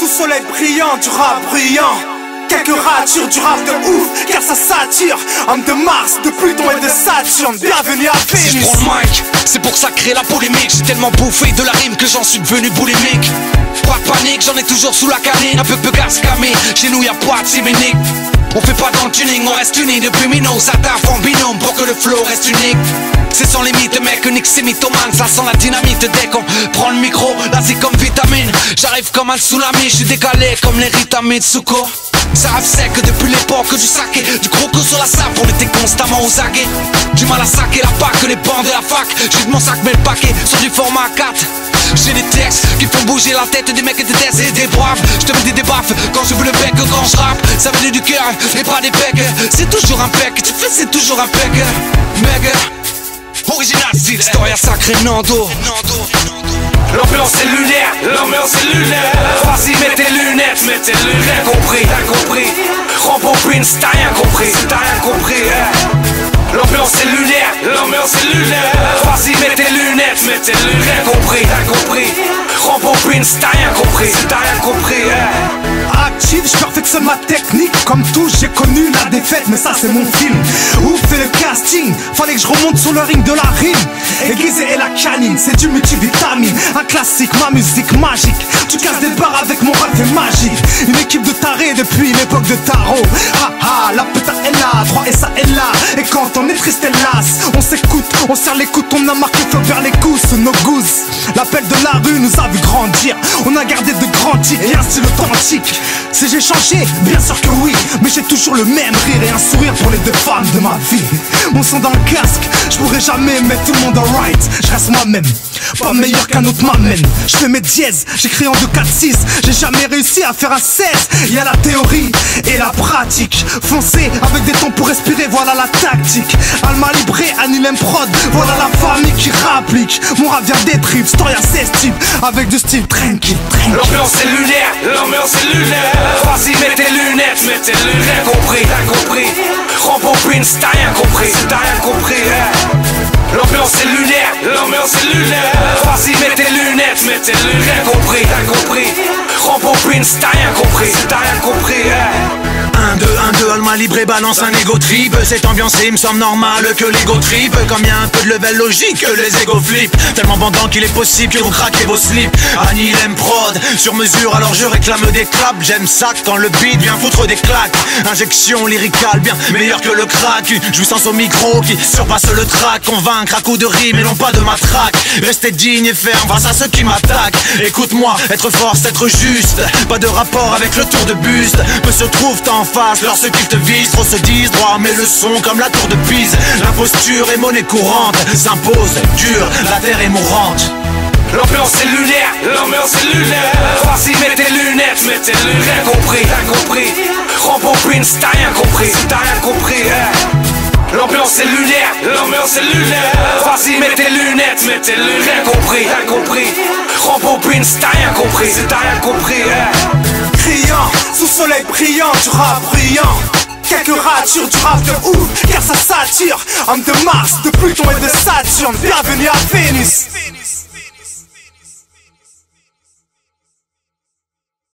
sous soleil brillant, du rap bruyant. Quelques ratures du rap de ouf, car ça s'attire. Homme de Mars, de Pluton et de Saturne. Bienvenue à Vénus. Si je prends le mic, c'est pour ça créer la polémique. J'ai tellement bouffé de la rime que j'en suis devenu boulimique. Pas de panique, j'en ai toujours sous la canine. Un peu gaz camé, chez nous y'a pas de siminique. On fait pas dans le tuning, on reste unis depuis Mino. Ça taffe en binôme pour que le flow reste unique. C'est sans limite mec, unique c'est mythomane. Ça sent la dynamite dès qu'on prend le micro. Là c'est comme vitamine, j'arrive comme un tsunami. Je suis décalé comme les Rita Mitsuko. Ça rêve sec depuis l'époque du saké. Du croco sur la sape, on était constamment aux aguets. Du mal à saquer la pack, les bancs de la fac. J'ai de mon sac mais le paquet sur du format 4. J'ai des textes qui font bouger la tête des mecs et des tests et des braves. Je te mets des baffes quand je veux le bec, quand je rappe. Ça vient du cœur et pas des pecs. C'est toujours un pec, tu fais c'est toujours un pec. Mec, original style, Storia sacré Nando. L'ambiance est lunaire, l'ambiance est lunaire. Vas-y mets tes lunettes, rien compris, rien compris. Rembobine si t'as rien compris, si t'as rien compris, L'ambiance est lunaire, l'ambiance est lunaire. Vas-y mets tes lunettes, rien compris, rien compris. Rembobine si t'as rien compris, si t'as rien compris, Active, je perfectionne ma technique. Comme tout, j'ai connu la défaite, mais ça c'est mon film. Où fait le casting? Fallait que je remonte sur le ring de la rime. Aiguisé et la canine, c'est du multivitamine. Un classique, ma musique magique. Tu casses des barres avec mon rap est magique. Une équipe de tarés depuis l'époque de Tarot. Ha ha, la putain est là, 3 et ça est là. Et quand on est triste hélas, on s'écoute, on serre les coudes, on a marqué feu vers les coups sous nos gousses. L'appel de la rue nous a vu grandir. On a gardé de grands titres et un style authentique. Si j'ai changé, bien sûr que oui, mais j'ai toujours le même rire et un sourire pour les deux femmes de ma vie. Mon son dans le casque, je pourrais jamais mettre tout le monde en right. Je reste moi-même, pas meilleur qu'un autre m'amène. Je fais mes dièses, j'écris en 2-4-6. J'ai jamais réussi à faire un 16. Y a la théorie et la pratique. Foncer avec des tons pour respirer, voilà la tactique. Alma Libré, Anilem Prod, voilà la famille qui rapplique. Mon rap vient des tripes, Storia 16 types, avec du style tranquille. L'ambiance est lunaire, l'ambiance est lunaire. Vas-y mets tes lunettes, rien compris, rien compris. Rembobine si t'as rien compris, si t'as rien compris, L'ambiance est lunaire, l'ambiance est lunaire. Vas-y mets tes lunettes, rien compris, rien compris. Rembobine si t'as rien compris, si t'as rien compris, 1, 2, 1, 2, Alma Libré balance un ego trip. Cette ambiance il me semble normale que l'ego trip. Comme y'a un peu de level logique que les ego flip. Tellement bandant qu'il est possible que vous craquez vos slips. Anilem Prod, sur mesure alors je réclame des claps. J'aime ça quand le beat vient foutre des claques. Injection lyricale bien meilleure que le crack. Une jouissance au micro qui surpasse le track. Convaincre à coups de rime et non pas de matraque. Rester digne et ferme face à ceux qui m'attaquent. Écoute-moi, être fort c'est être juste. Pas de rapport avec le tour de buste. Peu se trouvent en face lorsqu'ils te visent. Trop se disent droit mais le son comme la tour de Pise. L'imposture est monnaie courante. S'impose, dure, la terre est mourante. L'ambiance est lunaire, l'ambiance est lunaire. Vas-y mets tes lunettes, rien compris, rien compris. Rembobine si t'as rien compris, si t'as rien compris, L'ambiance est lunaire, l'ambiance est lunaire. Vas-y mets tes lunettes, rien compris, rien compris. Rembobine si t'as rien compris, si t'as rien compris, Criant, sous soleil brillant, du rap brillant. Quelques ratures du rap de ouf, car ça s'attire. Homme de Mars, de Pluton et de Saturne. Bienvenue à Vénus.